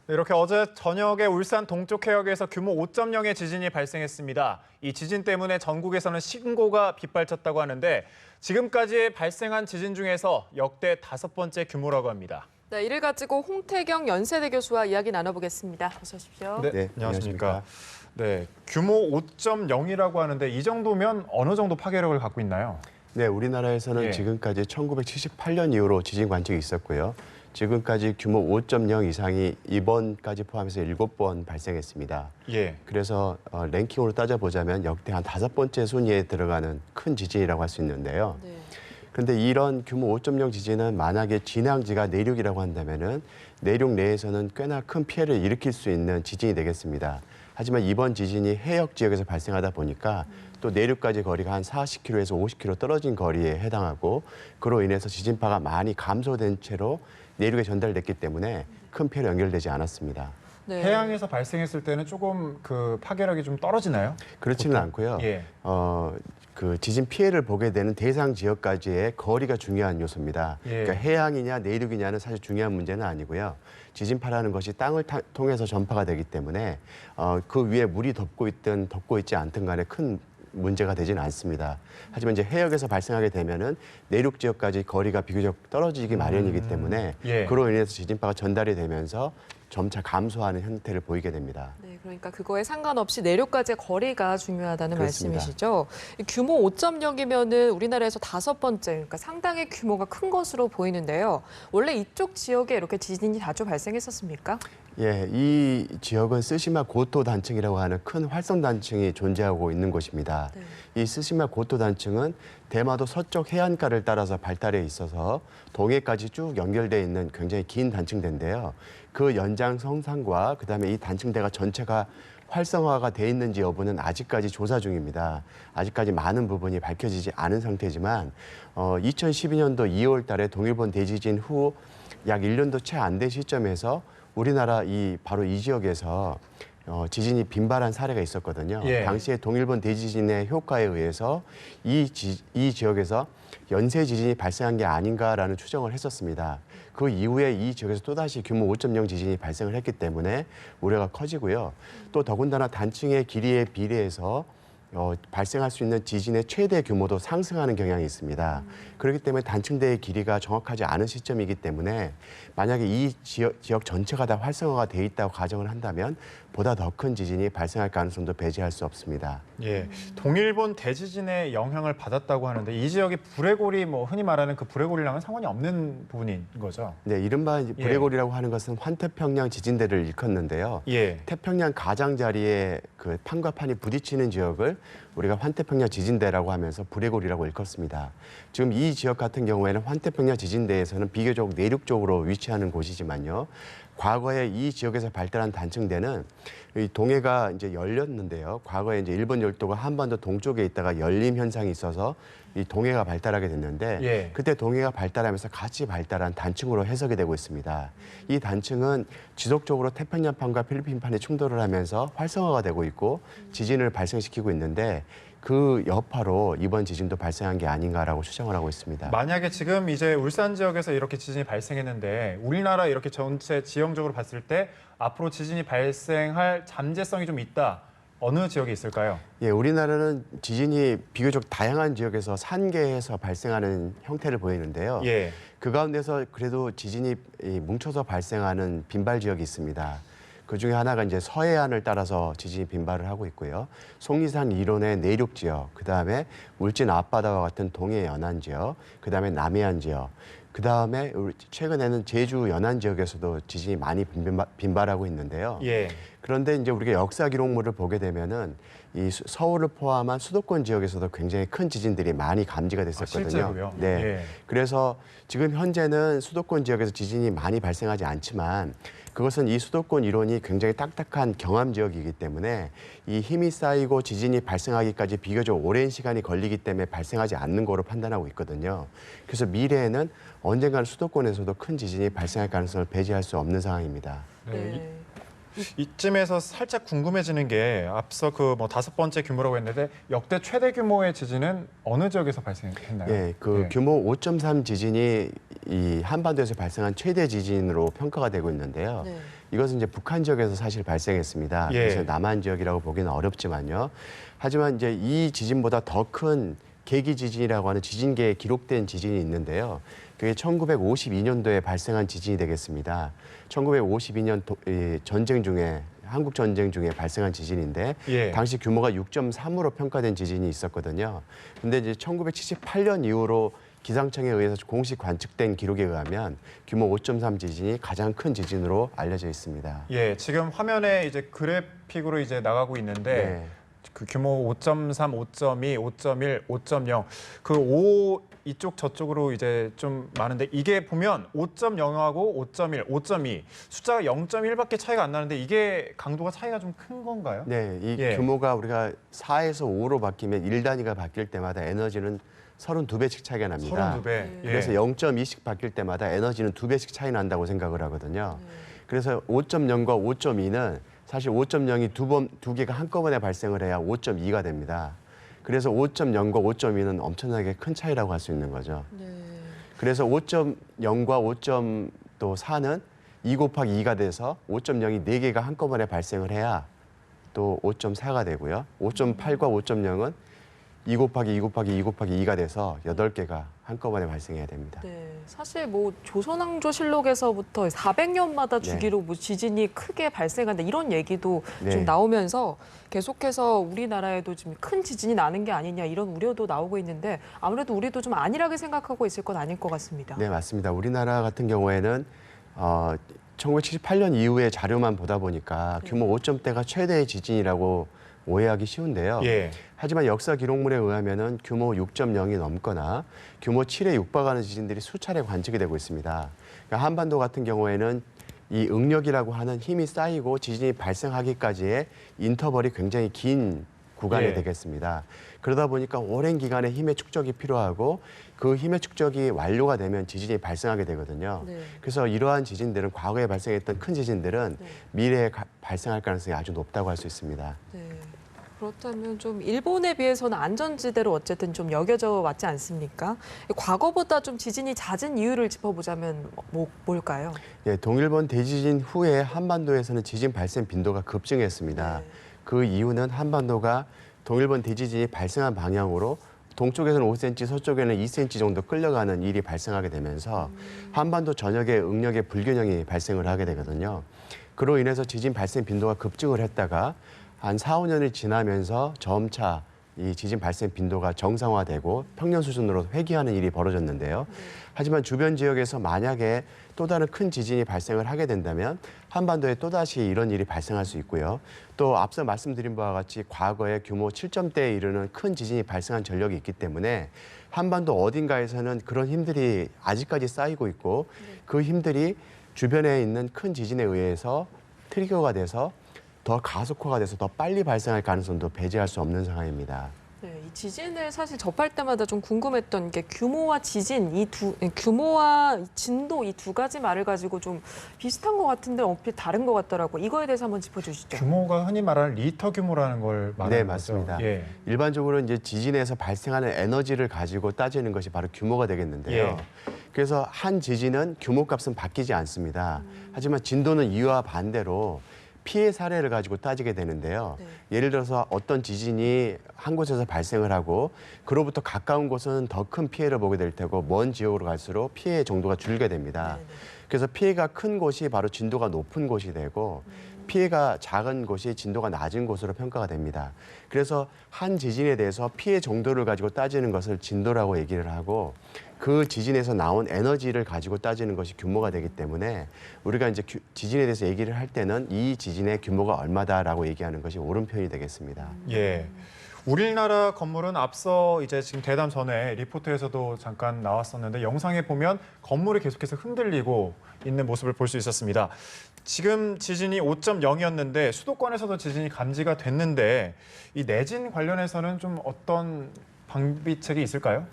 네, 이렇게 어제 저녁에 울산 동쪽 해역에서 규모 5.0의 지진이 발생했습니다. 이 지진 때문에 전국에서는 신고가 빗발쳤다고 하는데 지금까지 발생한 지진 중에서 역대 5번째 규모라고 합니다. 네, 이를 가지고 홍태경 연세대 교수와 이야기 나눠보겠습니다. 어서 오십시오. 네, 안녕하십니까. 네, 규모 5.0이라고 하는데 이 정도면 어느 정도 파괴력을 갖고 있나요? 네, 우리나라에서는 예. 지금까지 1978년 이후로 지진 관측이 있었고요. 지금까지 규모 5.0 이상이 이번까지 포함해서 7번 발생했습니다. 예. 그래서 랭킹으로 따져보자면 역대 한 5번째 순위에 들어가는 큰 지진이라고 할 수 있는데요. 네. 그런데 이런 규모 5.0 지진은 만약에 진앙지가 내륙이라고 한다면은 내륙 내에서는 꽤나 큰 피해를 일으킬 수 있는 지진이 되겠습니다. 하지만 이번 지진이 해역 지역에서 발생하다 보니까 또 내륙까지 거리가 한 40km에서 50km 떨어진 거리에 해당하고 그로 인해서 지진파가 많이 감소된 채로 내륙에 전달됐기 때문에 큰 피해로 연결되지 않았습니다. 네. 해양에서 발생했을 때는 조금 그 파괴력이 좀 떨어지나요? 그렇지는 않고요. 예. 그 지진 피해를 보게 되는 대상 지역까지의 거리가 중요한 요소입니다. 예. 그러니까 해양이냐 내륙이냐는 사실 중요한 문제는 아니고요. 지진파라는 것이 땅을 통해서 전파가 되기 때문에 그 위에 물이 덮고 있든 덮고 있지 않든 간에 큰 문제가 되지는 않습니다. 하지만 이제 해역에서 발생하게 되면은 내륙 지역까지 거리가 비교적 떨어지기 마련이기 때문에 예. 그로 인해서 지진파가 전달이 되면서 점차 감소하는 형태를 보이게 됩니다. 네, 그러니까 그거에 상관없이 내륙까지의 거리가 중요하다는 그렇습니다. 말씀이시죠. 규모 5.0이면은 우리나라에서 5번째, 그러니까 상당히 규모가 큰 것으로 보이는데요. 원래 이쪽 지역에 이렇게 지진이 자주 발생했었습니까? 예, 이 지역은 쓰시마 고토 단층이라고 하는 큰 활성 단층이 존재하고 있는 곳입니다. 네. 이 쓰시마 고토 단층은 대마도 서쪽 해안가를 따라서 발달해 있어서 동해까지 쭉 연결돼 있는 굉장히 긴 단층대인데요. 그 연장성상과 그다음에 이 단층대가 전체가 활성화가 돼 있는지 여부는 아직까지 조사 중입니다. 아직까지 많은 부분이 밝혀지지 않은 상태지만 2012년도 2월 달에 동일본 대지진 후 약 1년도 채 안 된 시점에서 우리나라 바로 이 지역에서 지진이 빈발한 사례가 있었거든요. 예. 당시에 동일본 대지진의 효과에 의해서 이 지역에서 연쇄 지진이 발생한 게 아닌가라는 추정을 했었습니다. 그 이후에 이 지역에서 또다시 규모 5.0 지진이 발생을 했기 때문에 우려가 커지고요. 또 더군다나 단층의 길이에 비례해서 발생할 수 있는 지진의 최대 규모도 상승하는 경향이 있습니다. 그렇기 때문에 단층대의 길이가 정확하지 않은 시점이기 때문에 만약에 이 지역 전체가 다 활성화가 돼 있다고 가정을 한다면 보다 더 큰 지진이 발생할 가능성도 배제할 수 없습니다. 예, 동일본 대지진의 영향을 받았다고 하는데 이 지역이 불레고리 흔히 말하는 그 불레고리랑은 상관이 없는 부분인 거죠? 네, 이른바 이제 불레고리라고 하는 것은 환태평양 지진대를 일컫는데요. 예. 태평양 가장자리에 그 판과 판이 부딪히는 지역을 우리가 환태평양 지진대라고 하면서 불레고리라고 일컫습니다. 지금 이 지역 같은 경우에는 환태평양 지진대에서는 비교적 내륙 쪽으로 위치하는 곳이지만요. 과거에 이 지역에서 발달한 단층대는 이 동해가 이제 열렸는데요. 과거에 이제 일본 열도가 한반도 동쪽에 있다가 열림 현상이 있어서 이 동해가 발달하게 됐는데 예. 그때 동해가 발달하면서 같이 발달한 단층으로 해석이 되고 있습니다. 이 단층은 지속적으로 태평양판과 필리핀판에 충돌을 하면서 활성화가 되고 있고 지진을 발생시키고 있는데 그 여파로 이번 지진도 발생한 게 아닌가라고 추정을 하고 있습니다. 만약에 지금 이제 울산 지역에서 이렇게 지진이 발생했는데 우리나라 이렇게 전체 지형적으로 봤을 때 앞으로 지진이 발생할 잠재성이 좀 있다. 어느 지역에 있을까요? 예, 우리나라는 지진이 비교적 다양한 지역에서 산계에서 발생하는 형태를 보이는데요. 예. 그 가운데서 그래도 지진이 뭉쳐서 발생하는 빈발 지역이 있습니다. 그 중에 하나가 이제 서해안을 따라서 지진이 빈발을 하고 있고요. 속리산 이론의 내륙 지역, 그다음에 울진 앞바다와 같은 동해 연안 지역, 그다음에 남해안 지역, 그다음에 최근에는 제주 연안 지역에서도 지진이 많이 빈발하고 있는데요. 예. 그런데 이제 우리가 역사 기록물을 보게 되면은 이 서울을 포함한 수도권 지역에서도 굉장히 큰 지진들이 많이 감지가 됐었거든요. 실제로요? 네. 예. 그래서 지금 현재는 수도권 지역에서 지진이 많이 발생하지 않지만 그것은 이 수도권 이론이 굉장히 딱딱한 경암 지역이기 때문에 이 힘이 쌓이고 지진이 발생하기까지 비교적 오랜 시간이 걸리기 때문에 발생하지 않는 거로 판단하고 있거든요. 그래서 미래에는 언젠가는 수도권에서도 큰 지진이 발생할 가능성을 배제할 수 없는 상황입니다. 네. 네. 이쯤에서 살짝 궁금해지는 게 앞서 그 뭐 5번째 규모라고 했는데 역대 최대 규모의 지진은 어느 지역에서 발생했나요? 예, 그 예. 규모 5.3 지진이 이 한반도에서 발생한 최대 지진으로 평가가 되고 있는데요. 네. 이것은 이제 북한 지역에서 사실 발생했습니다. 예. 그래서 남한 지역이라고 보기는 어렵지만요. 하지만 이제 이 지진보다 더 큰 계기 지진이라고 하는 지진계에 기록된 지진이 있는데요. 그게 1952년도에 발생한 지진이 되겠습니다. 1952년 전쟁 중에 한국 전쟁 중에 발생한 지진인데 예. 당시 규모가 6.3으로 평가된 지진이 있었거든요. 근데 이제 1978년 이후로 기상청에 의해서 공식 관측된 기록에 의하면 규모 5.3 지진이 가장 큰 지진으로 알려져 있습니다. 예, 지금 화면에 이제 그래픽으로 이제 나가고 있는데 네. 그 규모 5.3, 5.2, 5.1, 5.0 그 5 이쪽 저쪽으로 이제 좀 많은데 이게 보면 5.0하고 5.1, 5.2 숫자가 0.1밖에 차이가 안 나는데 이게 강도가 차이가 좀 큰 건가요? 네, 이 예. 규모가 우리가 4에서 5로 바뀌면 1단위가 바뀔 때마다 에너지는 32배씩 차이가 납니다. 32배. 예. 그래서 0.2씩 바뀔 때마다 에너지는 2배씩 차이 난다고 생각을 하거든요. 그래서 5.0과 5.2는 사실 5.0이 두 개가 한꺼번에 발생을 해야 5.2가 됩니다. 그래서 5.0과 5.2는 엄청나게 큰 차이라고 할 수 있는 거죠. 네. 그래서 5.0과 5.4는 2 곱하기 2가 돼서 5.0이 4개가 한꺼번에 발생을 해야 또 5.4가 되고요. 5.8과 5.0은 2 곱하기 2 곱하기 2 곱하기 2가 돼서 8개가 한꺼번에 발생해야 됩니다. 네, 사실 뭐 조선왕조실록에서부터 400년마다 네. 주기로 뭐 지진이 크게 발생한다 이런 얘기도 네. 좀 나오면서 계속해서 우리나라에도 지금 큰 지진이 나는 게 아니냐 이런 우려도 나오고 있는데 아무래도 우리도 좀 안일하게 생각하고 있을 건 아닐 것 같습니다. 네, 맞습니다. 우리나라 같은 경우에는 1978년 이후의 자료만 보다 보니까 규모 5점대가 최대의 지진이라고 오해하기 쉬운데요. 예. 하지만 역사 기록물에 의하면은 규모 6.0이 넘거나 규모 7에 육박하는 지진들이 수차례 관측이 되고 있습니다. 그러니까 한반도 같은 경우에는 이 응력이라고 하는 힘이 쌓이고 지진이 발생하기까지의 인터벌이 굉장히 긴 구간이 예. 되겠습니다. 그러다 보니까 오랜 기간의 힘의 축적이 필요하고 그 힘의 축적이 완료가 되면 지진이 발생하게 되거든요. 네. 그래서 이러한 지진들은 과거에 발생했던 큰 지진들은 네. 미래에 발생할 가능성이 아주 높다고 할 수 있습니다. 네. 그렇다면 좀 일본에 비해서는 안전지대로 어쨌든 좀 여겨져 왔지 않습니까? 과거보다 좀 지진이 잦은 이유를 짚어보자면 뭘까요? 예, 동일본 대지진 후에 한반도에서는 지진 발생 빈도가 급증했습니다. 네. 그 이유는 한반도가 동일본 대지진이 발생한 방향으로 동쪽에서는 5cm, 서쪽에는 2cm 정도 끌려가는 일이 발생하게 되면서 한반도 전역에 응력의 불균형이 발생을 하게 되거든요. 그로 인해서 지진 발생 빈도가 급증을 했다가 한 4, 5년이 지나면서 점차 이 지진 발생 빈도가 정상화되고 평년 수준으로 회귀하는 일이 벌어졌는데요. 하지만 주변 지역에서 만약에 또 다른 큰 지진이 발생을 하게 된다면 한반도에 또다시 이런 일이 발생할 수 있고요. 또 앞서 말씀드린 바와 같이 과거에 규모 7점대에 이르는 큰 지진이 발생한 전력이 있기 때문에 한반도 어딘가에서는 그런 힘들이 아직까지 쌓이고 있고 그 힘들이 주변에 있는 큰 지진에 의해서 트리거가 돼서 더 가속화가 돼서 더 빨리 발생할 가능성도 배제할 수 없는 상황입니다. 네, 이 지진을 사실 접할 때마다 좀 궁금했던 게 규모와 지진 규모와 진도 이 두 가지 말을 가지고 좀 비슷한 것 같은데 얼핏 다른 것 같더라고. 이거에 대해서 한번 짚어주시죠. 규모가 흔히 말하는 리터 규모라는 걸 말하는 네, 거죠. 맞습니다. 예. 일반적으로 이제 지진에서 발생하는 에너지를 가지고 따지는 것이 바로 규모가 되겠는데요. 예. 그래서 한 지진은 규모값은 바뀌지 않습니다. 하지만 진도는 이와 반대로 피해 사례를 가지고 따지게 되는데요. 네. 예를 들어서 어떤 지진이 한 곳에서 발생을 하고 그로부터 가까운 곳은 더 큰 피해를 보게 될 테고 먼 지역으로 갈수록 피해 정도가 줄게 됩니다. 네네. 그래서 피해가 큰 곳이 바로 진도가 높은 곳이 되고 피해가 작은 곳이 진도가 낮은 곳으로 평가가 됩니다. 그래서 한 지진에 대해서 피해 정도를 가지고 따지는 것을 진도라고 얘기를 하고 그 지진에서 나온 에너지를 가지고 따지는 것이 규모가 되기 때문에 우리가 이제 지진에 대해서 얘기를 할 때는 이 지진의 규모가 얼마다라고 얘기하는 것이 옳은 표현이 되겠습니다. 예. 우리나라 건물은 앞서 이제 지금 대담 전에 리포트에서도 잠깐 나왔었는데 영상에 보면 건물이 계속해서 흔들리고 있는 모습을 볼 수 있었습니다. 지금 지진이 5.0이었는데 수도권에서도 지진이 감지가 됐는데 이 내진 관련해서는 좀 어떤 방비책이 있을까요?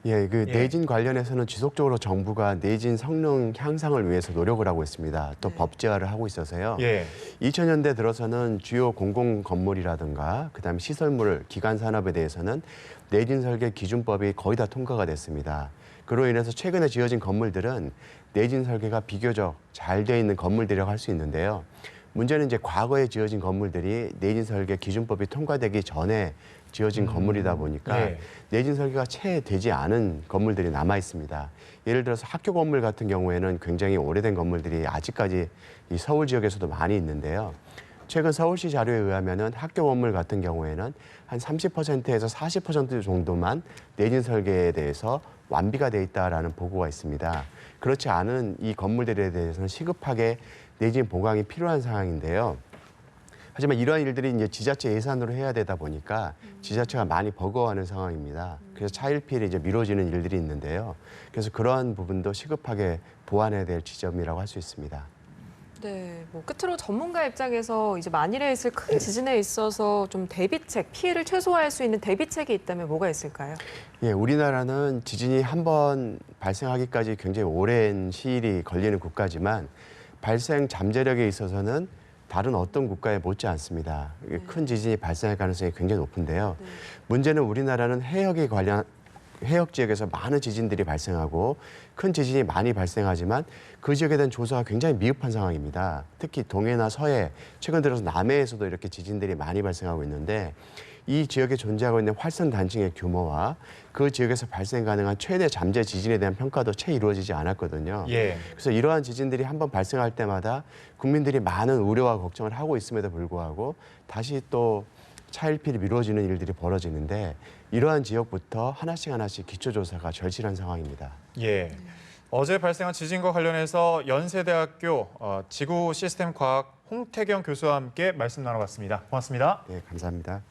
예, 그 예. 내진 관련해서는 지속적으로 정부가 내진 성능 향상을 위해서 노력을 하고 있습니다. 또 네. 법제화를 하고 있어서요. 예. 2000년대 들어서는 주요 공공 건물이라든가 그다음에 시설물, 기관 산업에 대해서는 내진 설계 기준법이 거의 다 통과가 됐습니다. 그로 인해서 최근에 지어진 건물들은 내진 설계가 비교적 잘 되어 있는 건물들이라고 할 수 있는데요. 문제는 이제 과거에 지어진 건물들이 내진 설계 기준법이 통과되기 전에 지어진 건물이다 보니까 예. 내진 설계가 채 되지 않은 건물들이 남아 있습니다. 예를 들어서 학교 건물 같은 경우에는 굉장히 오래된 건물들이 아직까지 이 서울 지역에서도 많이 있는데요. 최근 서울시 자료에 의하면은 학교 건물 같은 경우에는 한 30%에서 40% 정도만 내진 설계에 대해서 완비가 돼 있다라는 보고가 있습니다. 그렇지 않은 이 건물들에 대해서는 시급하게 내진 보강이 필요한 상황인데요. 하지만 이러한 일들이 이제 지자체 예산으로 해야 되다 보니까 지자체가 많이 버거워하는 상황입니다. 그래서 차일피일이 이제 미뤄지는 일들이 있는데요. 그래서 그러한 부분도 시급하게 보완해야 될 지점이라고 할 수 있습니다. 네, 뭐 끝으로 전문가 입장에서 이제 만일에 있을 큰 지진에 있어서 좀 대비책, 피해를 최소화할 수 있는 대비책이 있다면 뭐가 있을까요? 예, 우리나라는 지진이 한 번 발생하기까지 굉장히 오랜 시일이 걸리는 국가지만 발생 잠재력에 있어서는 다른 어떤 국가에 못지 않습니다. 큰 지진이 발생할 가능성이 굉장히 높은데요. 네. 문제는 우리나라는 해역 지역에서 많은 지진들이 발생하고 큰 지진이 많이 발생하지만 그 지역에 대한 조사가 굉장히 미흡한 상황입니다. 특히 동해나 서해, 최근 들어서 남해에서도 이렇게 지진들이 많이 발생하고 있는데 이 지역에 존재하고 있는 활선 단층의 규모와 그 지역에서 발생 가능한 최대 잠재 지진에 대한 평가도 채 이루어지지 않았거든요. 예. 그래서 이러한 지진들이 한번 발생할 때마다 국민들이 많은 우려와 걱정을 하고 있음에도 불구하고 다시 또 차일피일 미뤄지는 일들이 벌어지는데 이러한 지역부터 하나씩 기초조사가 절실한 상황입니다. 예. 어제 발생한 지진과 관련해서 연세대학교 지구 시스템 과학 홍태경 교수와 함께 말씀 나눠봤습니다. 고맙습니다. 네, 감사합니다.